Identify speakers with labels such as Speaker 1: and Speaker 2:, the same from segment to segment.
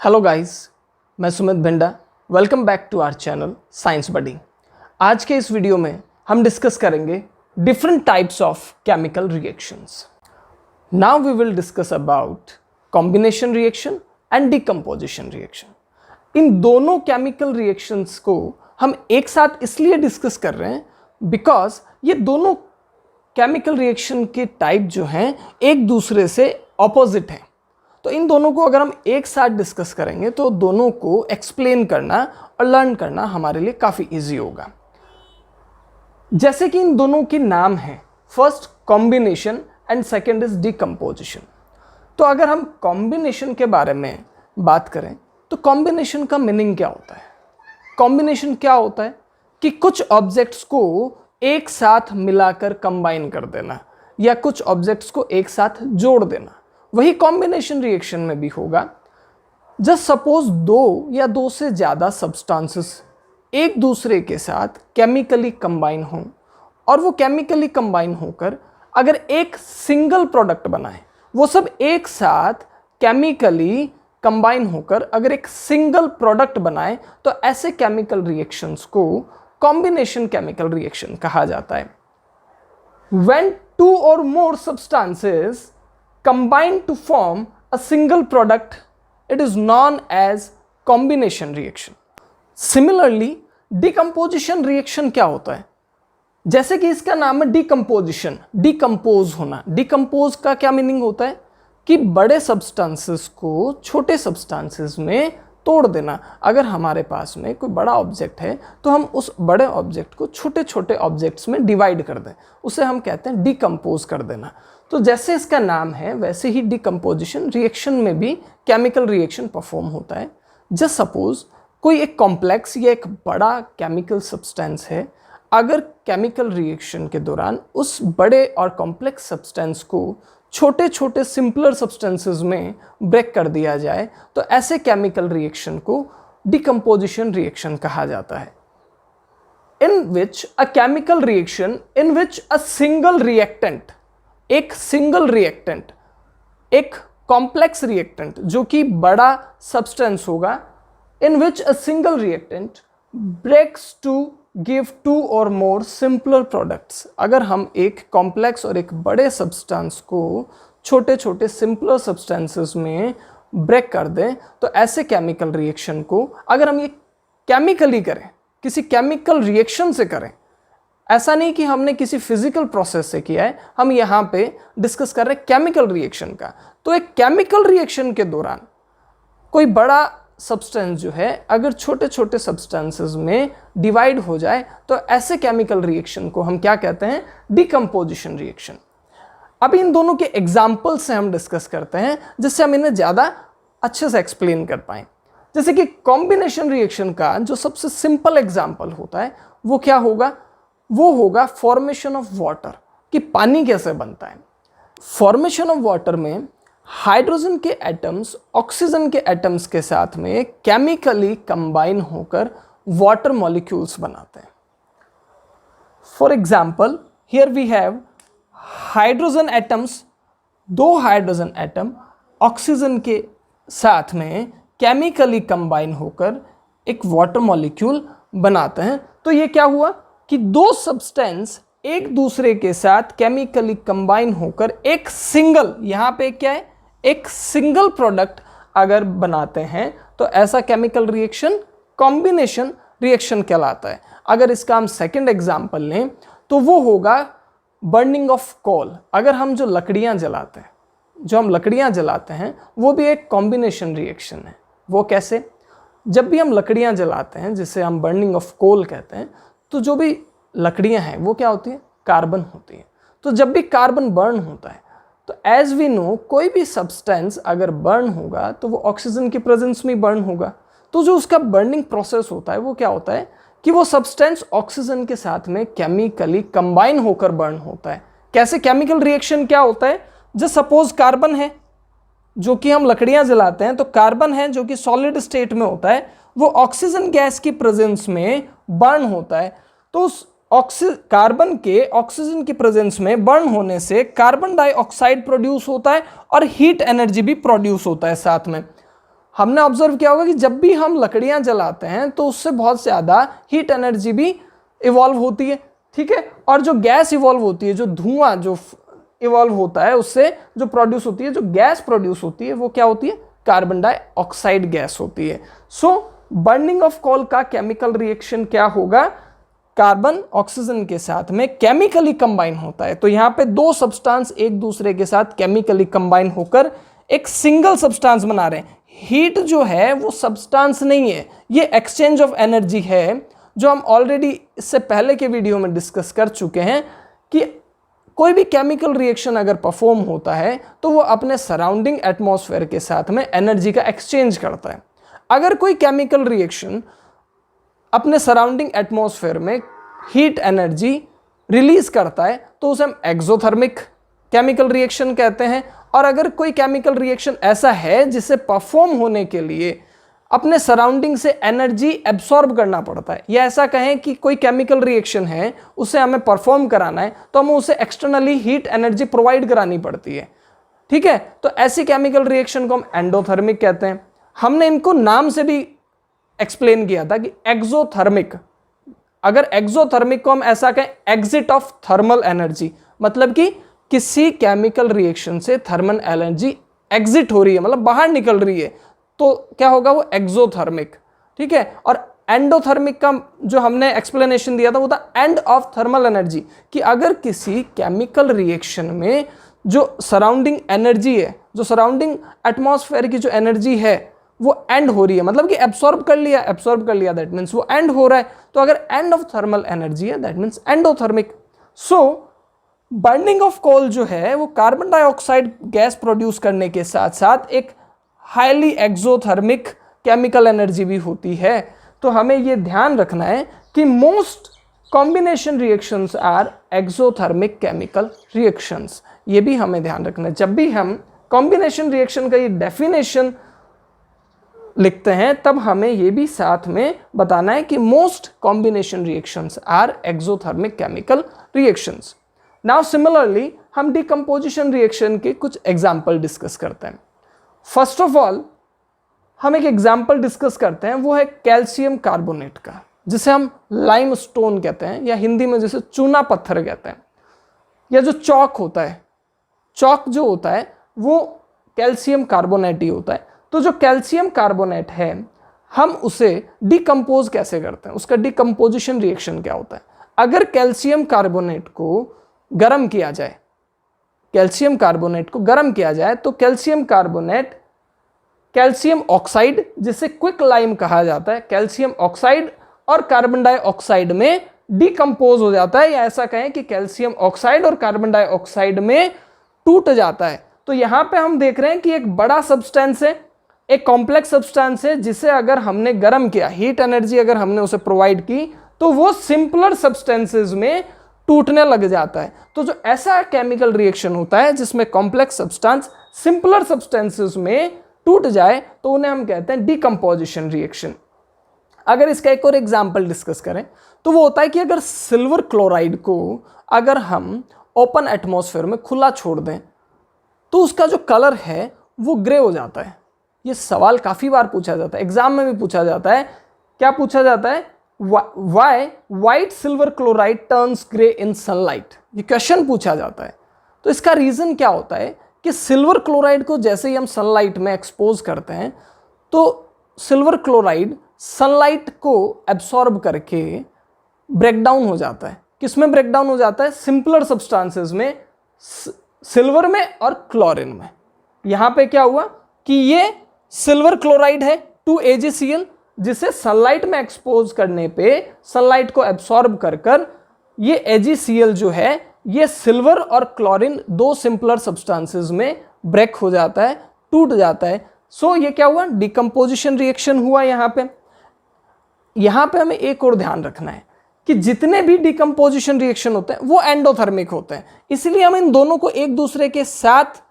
Speaker 1: Hello guys, मैं Sumit Bhinda. Welcome back to our channel science buddy. आज के इस वीडियो में हम डिस्कस करेंगे different types of chemical reactions. Now we will discuss about combination reaction and decomposition reaction. इन दोनों केमिकल रिएक्शंस को हम एक साथ इसलिए डिस्कस कर रहे हैं बिकॉज ये दोनों केमिकल रिएक्शन के टाइप जो हैं एक दूसरे से ऑपोजिट हैं। तो इन दोनों को अगर हम एक साथ डिस्कस करेंगे तो दोनों को एक्सप्लेन करना और लर्न करना हमारे लिए काफ़ी इजी होगा। जैसे कि इन दोनों के नाम हैं, first combination and second is decomposition. तो अगर हम कॉम्बिनेशन के बारे में बात करें तो कॉम्बिनेशन का मीनिंग क्या होता है? कॉम्बिनेशन क्या होता है कि कुछ ऑब्जेक्ट्स को एक साथ मिलाकर कंबाइन कर देना या कुछ ऑब्जेक्ट्स को एक साथ जोड़ देना। वही कॉम्बिनेशन रिएक्शन में भी होगा। जस्ट सपोज दो या दो से ज़्यादा सब्सटेंसेस एक दूसरे के साथ केमिकली कंबाइन हों और वो केमिकली कंबाइन होकर अगर एक सिंगल प्रोडक्ट बनाए, वो सब एक साथ केमिकली कंबाइन होकर अगर एक सिंगल प्रोडक्ट बनाए, तो ऐसे केमिकल रिएक्शंस को कॉम्बिनेशन केमिकल रिएक्शन कहा जाता है। When two or more substances combine to form a single product, it is known as combination reaction. Similarly, decomposition reaction क्या होता है? जैसे कि इसका नाम है डिकम्पोजिशन, डिकम्पोज होना। डिकम्पोज का क्या मीनिंग होता है कि बड़े सब्सटेंसेस को छोटे सब्सटेंसेस में तोड़ देना। अगर हमारे पास में कोई बड़ा ऑब्जेक्ट है तो हम उस बड़े ऑब्जेक्ट को छोटे छोटे ऑब्जेक्ट्स में डिवाइड कर दें, उसे हम कहते हैं डिकम्पोज कर देना। तो जैसे इसका नाम है वैसे ही डिकम्पोजिशन रिएक्शन में भी केमिकल रिएक्शन परफॉर्म होता है। जस्ट सपोज कोई एक कॉम्प्लेक्स या एक बड़ा केमिकल सब्सटेंस है, अगर केमिकल रिएक्शन के दौरान उस बड़े और कॉम्प्लेक्स सब्सटेंस को छोटे छोटे सिंपलर सब्सटेंसेस में ब्रेक कर दिया जाए तो ऐसे केमिकल रिएक्शन को डिकम्पोजिशन रिएक्शन कहा जाता है। In which a chemical reaction in which a single reactant, एक सिंगल रिएक्टेंट, एक कॉम्प्लेक्स रिएक्टेंट जो कि बड़ा सब्सटेंस होगा, in which a single reactant breaks to give two और मोर सिंपलर प्रोडक्ट्स। अगर हम एक कॉम्प्लेक्स और एक बड़े सब्सटेंस को छोटे छोटे सिंपलर सब्सटेंसेस में ब्रेक कर दें तो ऐसे केमिकल रिएक्शन को अगर हम ये केमिकली करें, किसी केमिकल रिएक्शन से करें, ऐसा नहीं कि हमने किसी फिजिकल प्रोसेस से किया है, हम यहाँ पे डिस्कस कर रहे हैं केमिकल रिएक्शन का। तो एक केमिकल रिएक्शन के दौरान कोई बड़ा सब्सटेंस जो है अगर छोटे छोटे सब्सटेंसेस में डिवाइड हो जाए तो ऐसे केमिकल रिएक्शन को हम क्या कहते हैं? Decomposition reaction. अब इन दोनों के एग्जाम्पल्स से हम डिस्कस करते हैं जिससे हम इन्हें ज़्यादा अच्छे से एक्सप्लेन कर पाएँ। जैसे कि कॉम्बिनेशन रिएक्शन का जो सबसे सिंपल एग्जाम्पल होता है वो क्या होगा? वो होगा फॉर्मेशन ऑफ वाटर, कि पानी कैसे बनता है। फॉर्मेशन ऑफ वाटर में हाइड्रोजन के एटम्स ऑक्सीजन के एटम्स के साथ में केमिकली कंबाइन होकर वाटर मॉलिक्यूल्स बनाते हैं। For example, here we have hydrogen atoms, दो हाइड्रोजन एटम ऑक्सीजन के साथ में केमिकली कंबाइन होकर एक वाटर मॉलिक्यूल बनाते हैं। तो ये क्या हुआ कि दो सब्सटेंस एक दूसरे के साथ केमिकली कंबाइन होकर एक सिंगल, यहाँ पे क्या है, एक सिंगल प्रोडक्ट अगर बनाते हैं तो ऐसा केमिकल रिएक्शन कॉम्बिनेशन रिएक्शन कहलाता है। अगर इसका हम सेकंड एग्जांपल लें तो वो होगा बर्निंग ऑफ कोल। अगर हम जो लकड़ियां जलाते हैं, वो भी एक कॉम्बिनेशन रिएक्शन है। वो कैसे? जब भी हम लकड़ियां जलाते हैं, जिसे हम बर्निंग ऑफ कोल कहते हैं, तो जो भी लकड़ियां हैं वो क्या होती है? कार्बन होती है। तो जब भी कार्बन बर्न होता है तो एज वी नो कोई भी सब्सटेंस अगर बर्न होगा तो वो ऑक्सीजन की प्रेजेंस में बर्न होगा। तो जो उसका बर्निंग प्रोसेस होता है वो क्या होता है कि वो सब्सटेंस ऑक्सीजन के साथ में केमिकली कंबाइन होकर बर्न होता है। कैसे केमिकल रिएक्शन क्या होता है? जस्ट सपोज कार्बन है जो कि हम लकड़ियां जलाते हैं, तो कार्बन है जो कि सॉलिड स्टेट में होता है, वो ऑक्सीजन गैस की प्रेजेंस में बर्न होता है। तो उस कार्बन के ऑक्सीजन की प्रेजेंस में बर्न होने से कार्बन डाइऑक्साइड प्रोड्यूस होता है और हीट एनर्जी भी प्रोड्यूस होता है साथ में। हमने ऑब्जर्व किया होगा कि जब भी हम लकड़ियां जलाते हैं तो उससे बहुत ज़्यादा हीट एनर्जी भी इवॉल्व होती है, ठीक है। और जो गैस इवॉल्व होती है, जो धुआं जो इवॉल्व होता है, उससे जो प्रोड्यूस होती है, जो गैस प्रोड्यूस होती है, वो क्या होती है? कार्बन डाइऑक्साइड गैस होती है। सो बर्निंग ऑफ कोल का केमिकल रिएक्शन क्या होगा? कार्बन ऑक्सीजन के साथ में केमिकली कंबाइन होता है। तो यहाँ पे दो सब्सटेंस एक दूसरे के साथ केमिकली कंबाइन होकर एक सिंगल सब्सटेंस बना रहे हैं। हीट जो है वो सब्सटेंस नहीं है, ये एक्सचेंज ऑफ एनर्जी है, जो हम ऑलरेडी इससे पहले के वीडियो में डिस्कस कर चुके हैं कि कोई भी केमिकल रिएक्शन अगर परफॉर्म होता है तो वो अपने सराउंडिंग एटमॉस्फेयर के साथ में एनर्जी का एक्सचेंज करता है। अगर कोई केमिकल रिएक्शन अपने सराउंडिंग एटमॉस्फेयर में हीट एनर्जी रिलीज करता है तो उसे हम एक्सोथर्मिक केमिकल रिएक्शन कहते हैं। और अगर कोई केमिकल रिएक्शन ऐसा है जिसे परफॉर्म होने के लिए अपने सराउंडिंग से एनर्जी एब्सॉर्ब करना पड़ता है, या ऐसा कहें कि कोई केमिकल रिएक्शन है उसे हमें परफॉर्म कराना है तो हमें उसे एक्सटर्नली हीट एनर्जी प्रोवाइड करानी पड़ती है, ठीक है। तो ऐसी केमिकल रिएक्शन को हम एंडोथर्मिक कहते हैं। हमने इनको नाम से भी एक्सप्लेन किया था कि एक्सोथर्मिक, अगर एक्सोथर्मिक को हम ऐसा कहें एग्जिट ऑफ थर्मल एनर्जी, मतलब कि किसी केमिकल रिएक्शन से थर्मल एनर्जी एग्जिट हो रही है, मतलब बाहर निकल रही है, तो क्या होगा? वो एक्सोथर्मिक, ठीक है। और एंडोथर्मिक का जो हमने एक्सप्लेनेशन दिया था वो था एंड ऑफ थर्मल एनर्जी, कि अगर किसी केमिकल रिएक्शन में जो सराउंडिंग एनर्जी है, जो सराउंडिंग एटमॉस्फेयर की जो एनर्जी है वो एंड हो रही है, मतलब कि एब्सॉर्ब कर लिया, दैट मीन्स वो एंड हो रहा है। तो अगर एंड ऑफ थर्मल एनर्जी है that means endothermic. So burning of coal जो है वो कार्बन डाइऑक्साइड गैस प्रोड्यूस करने के साथ साथ एक हाईली एक्सोथर्मिक केमिकल एनर्जी भी होती है। तो हमें ये ध्यान रखना है कि most combination reactions are exothermic chemical reactions, ये भी हमें ध्यान रखना है। जब भी हम कॉम्बिनेशन रिएक्शन का ये डेफिनेशन लिखते हैं तब हमें ये भी साथ में बताना है कि most combination reactions are exothermic chemical reactions. Now similarly हम डिकम्पोजिशन रिएक्शन के कुछ एग्जाम्पल डिस्कस करते हैं। फर्स्ट ऑफ ऑल हम एक एग्जाम्पल डिस्कस करते हैं, वो है कैल्शियम कार्बोनेट का, जिसे हम लाइम स्टोन कहते हैं, या हिंदी में जिसे चूना पत्थर कहते हैं, या जो चौक होता है, चौक जो होता है वो कैल्शियम कार्बोनेट ही होता है। तो जो कैल्शियम कार्बोनेट है हम उसे डिकम्पोज कैसे करते हैं, उसका डिकम्पोजिशन रिएक्शन क्या होता है? अगर कैल्शियम कार्बोनेट को गर्म किया जाए, कैल्शियम कार्बोनेट को गर्म किया जाए तो कैल्शियम कार्बोनेट कैल्शियम ऑक्साइड, जिसे क्विक लाइम कहा जाता है, कैल्शियम ऑक्साइड और कार्बन डाइऑक्साइड में डिकम्पोज हो जाता है, या ऐसा कहें कि कैल्शियम ऑक्साइड और कार्बन डाइऑक्साइड में टूट जाता है। तो यहां पे हम देख रहे हैं कि एक बड़ा सब्सटेंस है, एक कॉम्प्लेक्स सब्सटेंस है, जिसे अगर हमने गर्म किया, हीट एनर्जी अगर हमने उसे प्रोवाइड की तो वो सिंपलर सब्सटेंसेस में टूटने लग जाता है। तो जो ऐसा केमिकल रिएक्शन होता है जिसमें कॉम्प्लेक्स सब्सटेंस सिंपलर सब्सटेंसेस में टूट जाए तो उन्हें हम कहते हैं डिकम्पोजिशन रिएक्शन। अगर इसका एक और एग्जांपल डिस्कस करें तो वो होता है कि अगर सिल्वर क्लोराइड को अगर हम ओपन एटमॉस्फेयर में खुला छोड़ दें तो उसका जो कलर है वो ग्रे हो जाता है। ये सवाल काफ़ी बार पूछा जाता है, एग्जाम में भी पूछा जाता है। क्या पूछा जाता है? Why white silver chloride turns grey in sunlight, ये क्वेश्चन पूछा जाता है। तो इसका रीज़न क्या होता है कि सिल्वर क्लोराइड को जैसे ही हम सनलाइट में एक्सपोज करते हैं तो सिल्वर क्लोराइड सनलाइट को एब्सॉर्ब करके ब्रेकडाउन हो जाता है। किस में ब्रेकडाउन हो जाता है? सिंपलर सब्सटेंसेस में, सिल्वर में और क्लोरीन में। यहाँ पे क्या हुआ कि ये सिल्वर क्लोराइड है 2AgCl, जिसे सनलाइट में एक्सपोज करने पे सनलाइट को एब्सॉर्ब कर ये AgCl जो है ये सिल्वर और क्लोरीन दो सिंपलर सब्सटेंसेस में ब्रेक हो जाता है, टूट जाता है। सो ये क्या हुआ? डिकम्पोजिशन रिएक्शन हुआ। यहाँ पे हमें एक और ध्यान रखना है कि जितने भी डिकम्पोजिशन रिएक्शन होते हैं वो एंडोथर्मिक होते हैं, इसलिए हम इन दोनों को एक दूसरे के साथ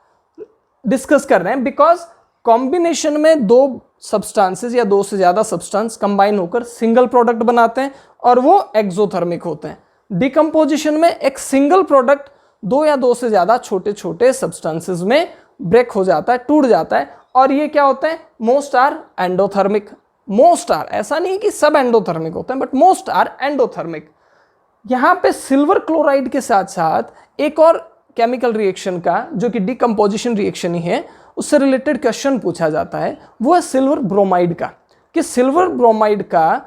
Speaker 1: डिस्कस कर रहे हैं, बिकॉज कॉम्बिनेशन में दो सब्सटेंसेस या दो से ज़्यादा सब्सटेंस कंबाइन होकर सिंगल प्रोडक्ट बनाते हैं और वो एक्सोथर्मिक होते हैं। डिकम्पोजिशन में एक सिंगल प्रोडक्ट दो या दो से ज़्यादा छोटे छोटे सब्सटेंसेस में ब्रेक हो जाता है, टूट जाता है, और ये क्या होते हैं, most are endothermic. Most are, ऐसा नहीं कि सब एंडोथर्मिक होते हैं, बट मोस्ट आर एंडोथर्मिक। यहाँ पे सिल्वर क्लोराइड के साथ साथ एक और केमिकल रिएक्शन का, जो कि डिकम्पोजिशन रिएक्शन ही है, उससे रिलेटेड क्वेश्चन पूछा जाता है, वो है सिल्वर ब्रोमाइड का, कि सिल्वर ब्रोमाइड का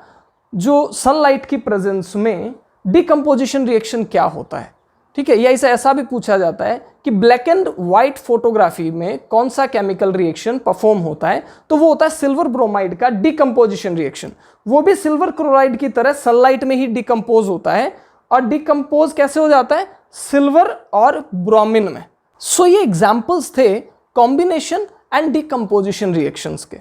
Speaker 1: जो सनलाइट की प्रेजेंस में डिकम्पोजिशन रिएक्शन क्या होता है। ठीक है, या इसे ऐसा भी पूछा जाता है कि ब्लैक एंड व्हाइट फोटोग्राफी में कौन सा केमिकल रिएक्शन परफॉर्म होता है, तो वो होता है सिल्वर ब्रोमाइड का डिकम्पोजिशन रिएक्शन। वो भी सिल्वर क्लोराइड की तरह सनलाइट में ही डिकम्पोज होता है, और डिकम्पोज कैसे हो जाता है, सिल्वर और ब्रोमीन में। सो ये एग्जांपल्स थे कॉम्बिनेशन एंड डिकम्पोजिशन रिएक्शंस के।